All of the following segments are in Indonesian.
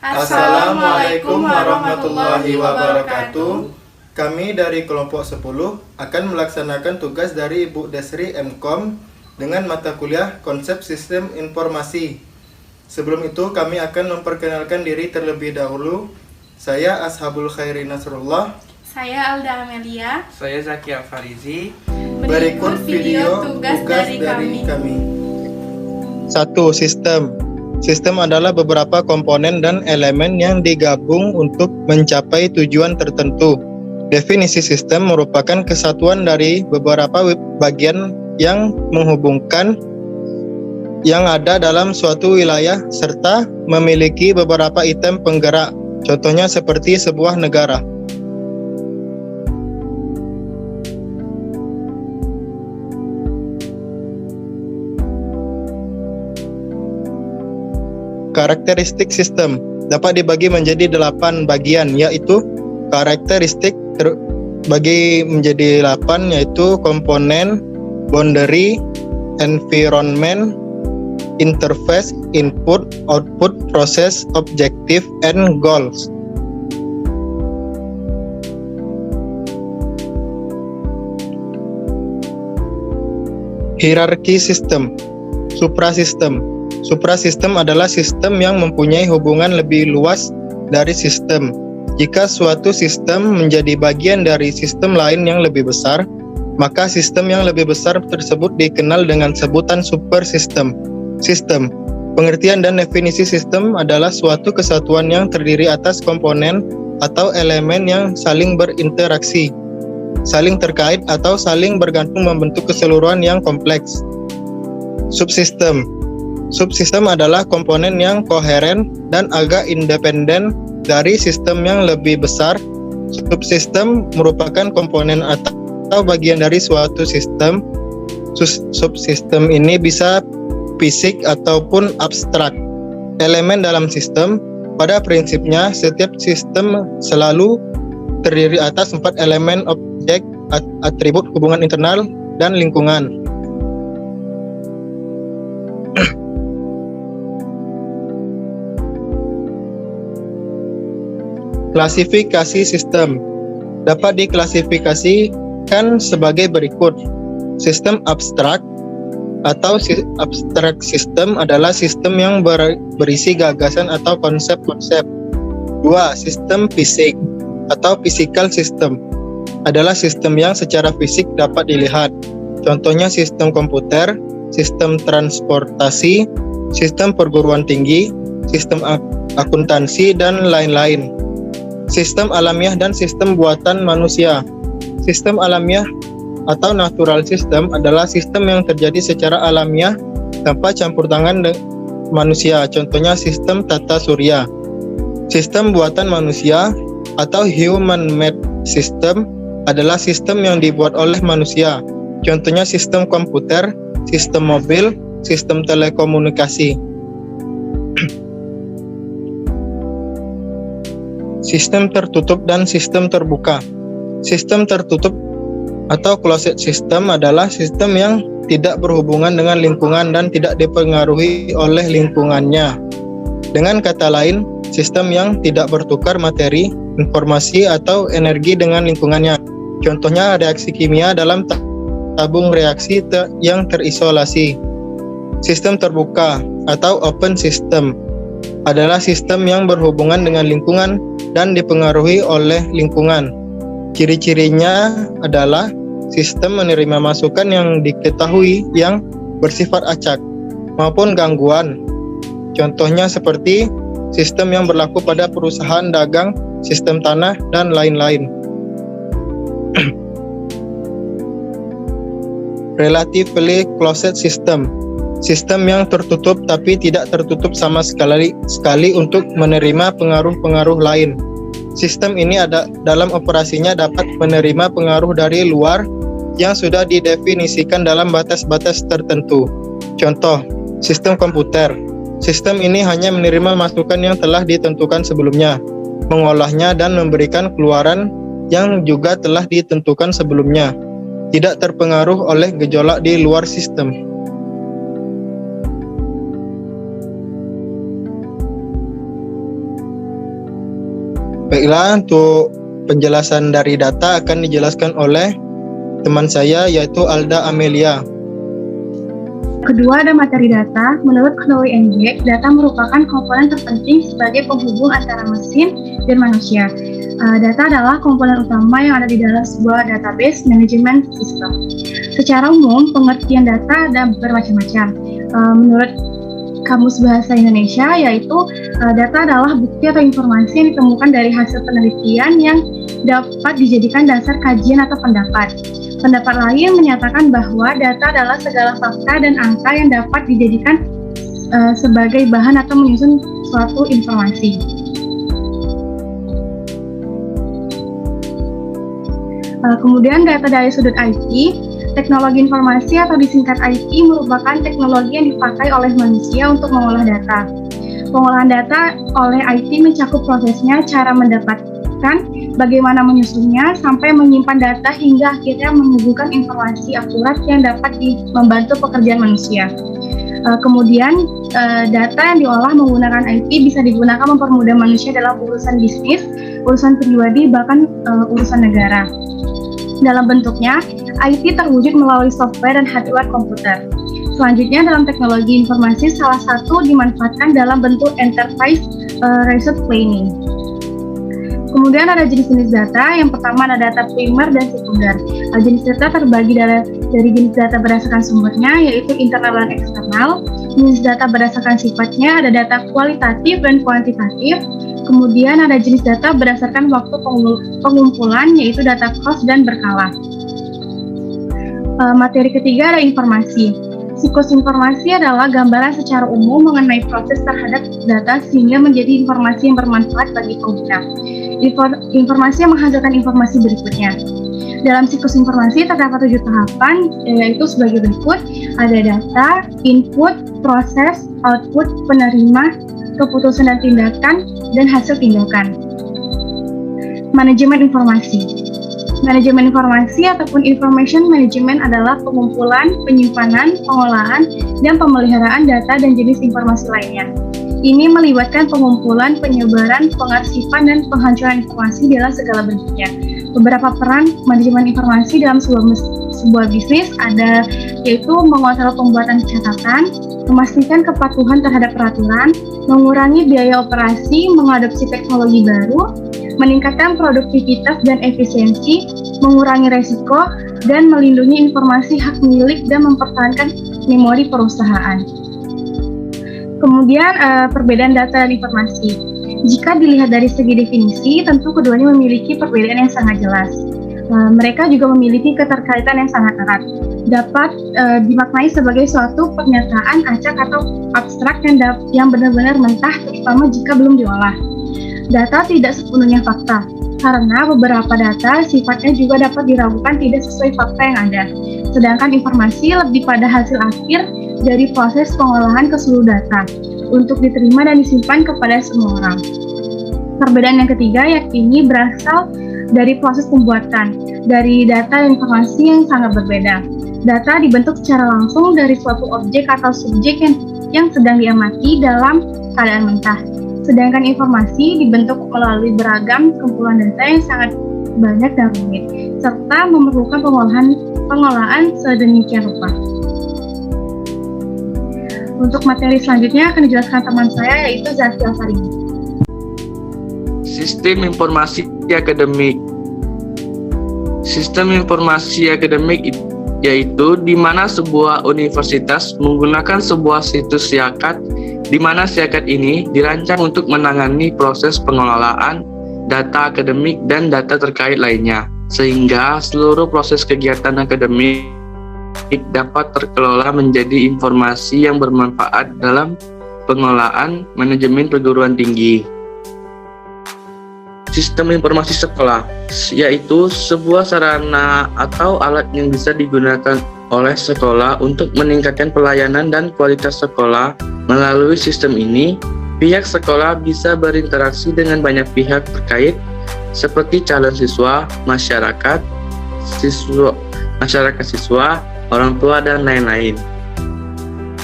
Assalamualaikum warahmatullahi wabarakatuh. Kami dari kelompok 10 akan melaksanakan tugas dari Ibu Desri MKom dengan mata kuliah Konsep Sistem Informasi. Sebelum itu kami akan memperkenalkan diri terlebih dahulu. Saya Ashabul Khairi Nasrullah. Saya Alda Amelia. Saya Zaki Farizi. Berikut video tugas dari kami. 1. Sistem. Sistem adalah beberapa komponen dan elemen yang digabung untuk mencapai tujuan tertentu. Definisi sistem merupakan kesatuan dari beberapa bagian yang menghubungkan yang ada dalam suatu wilayah serta memiliki beberapa item penggerak. Contohnya seperti sebuah negara. Karakteristik sistem dapat dibagi menjadi 8 bagian, yaitu karakteristik bagi menjadi 8, yaitu komponen, boundary, environment, interface, input, output, process, objective, and goals. Hierarki sistem. Suprasistem. Suprasistem adalah sistem yang mempunyai hubungan lebih luas dari sistem. Jika suatu sistem menjadi bagian dari sistem lain yang lebih besar, maka sistem yang lebih besar tersebut dikenal dengan sebutan supersistem. Sistem. Pengertian dan definisi sistem adalah suatu kesatuan yang terdiri atas komponen atau elemen yang saling berinteraksi, saling terkait atau saling bergantung membentuk keseluruhan yang kompleks. Subsistem. Subsistem adalah komponen yang koheren dan agak independen dari sistem yang lebih besar. Subsistem merupakan komponen atau bagian dari suatu sistem. Subsistem ini bisa fisik ataupun abstrak. Elemen dalam sistem, pada prinsipnya setiap sistem selalu terdiri atas 4 elemen: objek, atribut, hubungan internal, dan lingkungan. Klasifikasi sistem dapat diklasifikasikan sebagai berikut. Sistem abstrak atau abstrak sistem adalah sistem yang berisi gagasan atau konsep-konsep. 2. Sistem fisik atau physical system adalah sistem yang secara fisik dapat dilihat. Contohnya sistem komputer, sistem transportasi, sistem perguruan tinggi, sistem akuntansi, dan lain-lain. Sistem alamiah dan sistem buatan manusia. Sistem alamiah atau natural system adalah sistem yang terjadi secara alamiah tanpa campur tangan manusia. Contohnya sistem tata surya. Sistem buatan manusia atau human-made system adalah sistem yang dibuat oleh manusia. Contohnya sistem komputer, sistem mobil, sistem telekomunikasi. Sistem tertutup dan sistem terbuka. Sistem tertutup atau closed system adalah sistem yang tidak berhubungan dengan lingkungan dan tidak dipengaruhi oleh lingkungannya. Dengan kata lain, sistem yang tidak bertukar materi, informasi, atau energi dengan lingkungannya. Contohnya reaksi kimia dalam tabung reaksi yang terisolasi. Sistem terbuka atau open system adalah sistem yang berhubungan dengan lingkungan dan dipengaruhi oleh lingkungan. Ciri-cirinya adalah sistem menerima masukan yang diketahui yang bersifat acak maupun gangguan. Contohnya seperti sistem yang berlaku pada perusahaan dagang, sistem tanah, dan lain-lain. Relatively closed system. Sistem yang tertutup tapi tidak tertutup sama sekali untuk menerima pengaruh-pengaruh lain. Sistem ini dalam operasinya dapat menerima pengaruh dari luar yang sudah didefinisikan dalam batas-batas tertentu. Contoh, sistem komputer. Sistem ini hanya menerima masukan yang telah ditentukan sebelumnya, mengolahnya dan memberikan keluaran yang juga telah ditentukan sebelumnya, tidak terpengaruh oleh gejolak di luar sistem. Baiklah, untuk penjelasan dari data akan dijelaskan oleh teman saya yaitu Alda Amelia. Kedua, ada materi data. Menurut Chloe NJ, data merupakan komponen terpenting sebagai penghubung antara mesin dan manusia. Data adalah komponen utama yang ada di dalam sebuah database management system. Secara umum, pengertian data ada bermacam-macam. Menurut Kamus Bahasa Indonesia, yaitu data adalah bukti atau informasi yang ditemukan dari hasil penelitian yang dapat dijadikan dasar kajian atau pendapat. Pendapat lain menyatakan bahwa data adalah segala fakta dan angka yang dapat dijadikan sebagai bahan atau menyusun suatu informasi. Kemudian data dari sudut IT, teknologi informasi atau disingkat IT merupakan teknologi yang dipakai oleh manusia untuk mengolah data. Pengolahan data oleh IT mencakup prosesnya, cara mendapatkan, bagaimana menyusunnya, sampai menyimpan data hingga akhirnya mengumpulkan informasi akurat yang dapat membantu pekerjaan manusia. Kemudian data yang diolah menggunakan IT bisa digunakan mempermudah manusia dalam urusan bisnis, urusan pribadi, bahkan urusan negara. Dalam bentuknya, IT terwujud melalui software dan hardware komputer. Selanjutnya, dalam teknologi informasi, salah satu dimanfaatkan dalam bentuk enterprise resource planning. Kemudian ada jenis-jenis data. Yang pertama ada data primer dan sekunder. Jenis data terbagi dari jenis data berdasarkan sumbernya, yaitu internal dan eksternal. Jenis data berdasarkan sifatnya, ada data kualitatif dan kuantitatif. Kemudian ada jenis data berdasarkan waktu pengumpulan, yaitu data cost dan berkala. Materi ketiga ada informasi. Siklus informasi adalah gambaran secara umum mengenai proses terhadap data sehingga menjadi informasi yang bermanfaat bagi pengguna. Informasi yang menghasilkan informasi berikutnya. Dalam siklus informasi terdapat 7 tahapan, yaitu sebagai berikut. Ada data, input, proses, output, penerima, keputusan dan tindakan, dan hasil tindakan. Manajemen informasi. Manajemen informasi ataupun information management adalah pengumpulan, penyimpanan, pengolahan, dan pemeliharaan data dan jenis informasi lainnya. Ini melibatkan pengumpulan, penyebaran, pengarsipan, dan penghancuran informasi dalam segala bentuknya. Beberapa peran manajemen informasi dalam sebuah bisnis ada, yaitu mengontrol pembuatan catatan, memastikan kepatuhan terhadap peraturan, mengurangi biaya operasi, mengadopsi teknologi baru, meningkatkan produktivitas dan efisiensi, mengurangi resiko, dan melindungi informasi hak milik dan mempertahankan memori perusahaan. Kemudian perbedaan data dan informasi. Jika dilihat dari segi definisi, tentu keduanya memiliki perbedaan yang sangat jelas. Mereka juga memiliki keterkaitan yang sangat erat. Dapat dimaknai sebagai suatu pernyataan acak atau abstrak yang benar-benar mentah, terutama jika belum diolah. Data tidak sepenuhnya fakta, karena beberapa data sifatnya juga dapat diragukan tidak sesuai fakta yang ada. Sedangkan informasi lebih pada hasil akhir dari proses pengolahan ke seluruh data untuk diterima dan disimpan kepada semua orang. Perbedaan yang ketiga yakni berasal dari proses pembuatan dari data dan informasi yang sangat berbeda. Data dibentuk secara langsung dari suatu objek atau subjek yang sedang diamati dalam keadaan mentah. Sedangkan informasi dibentuk melalui beragam kumpulan data yang sangat banyak dan rumit, serta memerlukan pengolahan sedemikian rupa. Untuk materi selanjutnya akan dijelaskan teman saya, yaitu Zafiel Farizi. Sistem informasi akademik. Sistem informasi akademik yaitu di mana sebuah universitas menggunakan sebuah situs siakat, di mana siakat ini dirancang untuk menangani proses pengelolaan data akademik dan data terkait lainnya, sehingga seluruh proses kegiatan akademik dapat terkelola menjadi informasi yang bermanfaat dalam pengelolaan manajemen perguruan tinggi. Sistem informasi sekolah, yaitu sebuah sarana atau alat yang bisa digunakan oleh sekolah untuk meningkatkan pelayanan dan kualitas sekolah. Melalui sistem ini, pihak sekolah bisa berinteraksi dengan banyak pihak terkait, seperti calon siswa, masyarakat siswa, orang tua, dan lain-lain.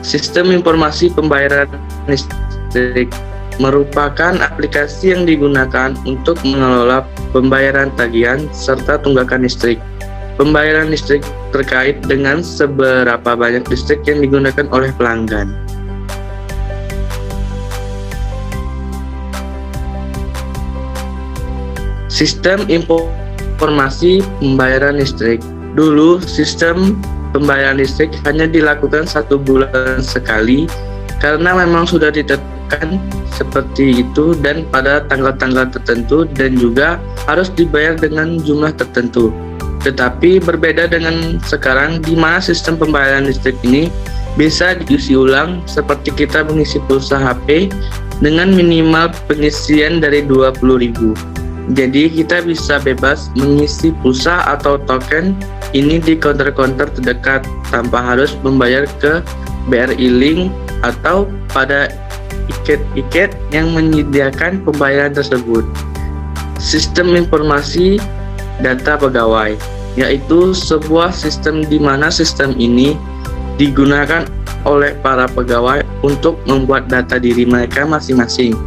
Sistem informasi pembayaran listrik. merupakan aplikasi yang digunakan untuk mengelola pembayaran tagihan serta tunggakan listrik. Pembayaran listrik terkait dengan seberapa banyak listrik yang digunakan oleh pelanggan. Sistem informasi pembayaran listrik. Dulu, sistem pembayaran listrik hanya dilakukan 1 bulan sekali karena memang sudah ditetapkan seperti itu dan pada tanggal-tanggal tertentu dan juga harus dibayar dengan jumlah tertentu. Tetapi berbeda dengan sekarang di mana sistem pembayaran listrik ini bisa diisi ulang seperti kita mengisi pulsa HP dengan minimal pengisian dari 20.000. Jadi kita bisa bebas mengisi pulsa atau token ini di counter-counter terdekat tanpa harus membayar ke BRI Link atau pada iket-iket yang menyediakan pembayaran tersebut. Sistem informasi data pegawai, yaitu sebuah sistem di mana sistem ini digunakan oleh para pegawai untuk membuat data diri mereka masing-masing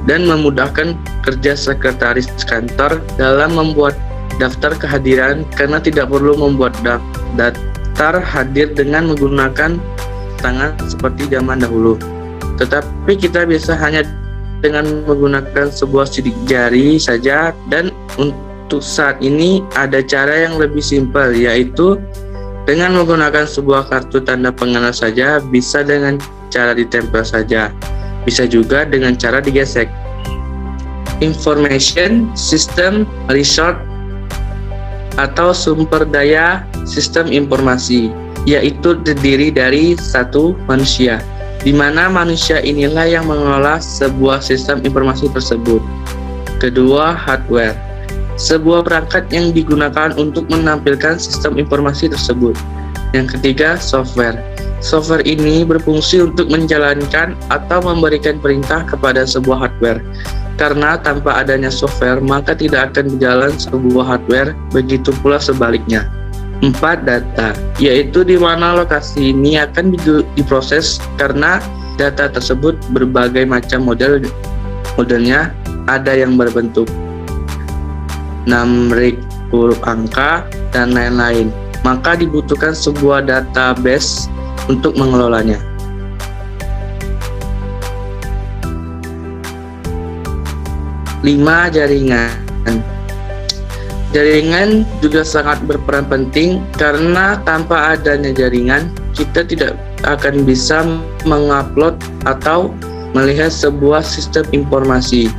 dan memudahkan kerja sekretaris kantor dalam membuat daftar kehadiran karena tidak perlu membuat daftar hadir dengan menggunakan tangan seperti zaman dahulu. Tetapi kita bisa hanya dengan menggunakan sebuah sidik jari saja, dan untuk saat ini ada cara yang lebih simpel, yaitu dengan menggunakan sebuah kartu tanda pengenal saja, bisa dengan cara ditempel saja, bisa juga dengan cara digesek. Information System Resource atau sumber daya sistem informasi, yaitu terdiri dari satu, manusia, di mana manusia inilah yang mengelola sebuah sistem informasi tersebut. Kedua, hardware, sebuah perangkat yang digunakan untuk menampilkan sistem informasi tersebut. Yang ketiga, software. Software ini berfungsi untuk menjalankan atau memberikan perintah kepada sebuah hardware. Karena tanpa adanya software, maka tidak akan berjalan sebuah hardware, begitu pula sebaliknya. 4. Data, yaitu di mana lokasi ini akan diproses karena data tersebut berbagai macam modelnya, ada yang berbentuk numerik, huruf angka, dan lain-lain. Maka dibutuhkan sebuah database untuk mengelolanya. 5. Jaringan. Jaringan juga sangat berperan penting karena tanpa adanya jaringan, kita tidak akan bisa mengupload atau melihat sebuah sistem informasi.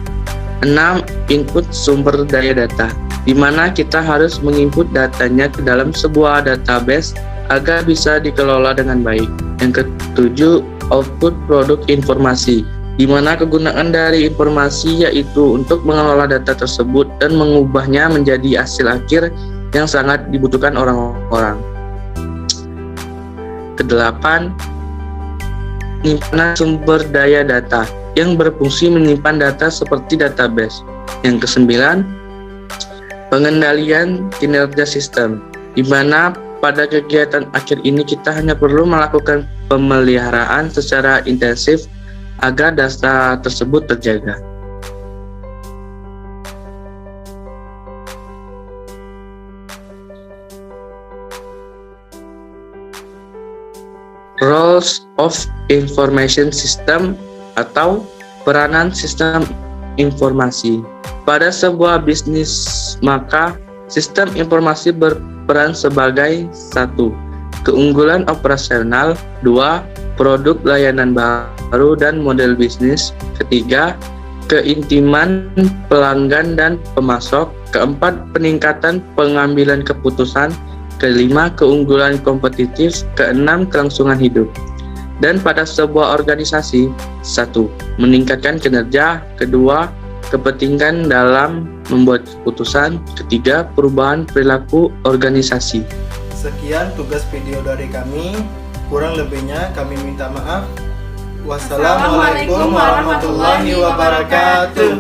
6. Input sumber daya data, di mana kita harus menginput datanya ke dalam sebuah database agar bisa dikelola dengan baik. Yang ke-7, output produk informasi, di mana kegunaan dari informasi yaitu untuk mengelola data tersebut dan mengubahnya menjadi hasil akhir yang sangat dibutuhkan orang-orang. Ke-8, penyimpanan sumber daya data yang berfungsi menyimpan data seperti database. Yang ke-9, pengendalian kinerja sistem, di mana pada kegiatan akhir ini kita hanya perlu melakukan pemeliharaan secara intensif agar data tersebut terjaga. Roles of Information System atau peranan sistem informasi. Pada sebuah bisnis, maka sistem informasi berperan sebagai 1. Keunggulan operasional, 2. Produk layanan baru dan model bisnis, 3. Keintiman pelanggan dan pemasok, 4. Peningkatan pengambilan keputusan, 5. Keunggulan kompetitif, 6. Kelangsungan hidup. Dan pada sebuah organisasi, 1. Meningkatkan kinerja, 2. Kepentingan dalam membuat keputusan, 3. Perubahan perilaku organisasi. Sekian tugas video dari kami. Kurang lebihnya kami minta maaf. Wassalamualaikum warahmatullahi wabarakatuh.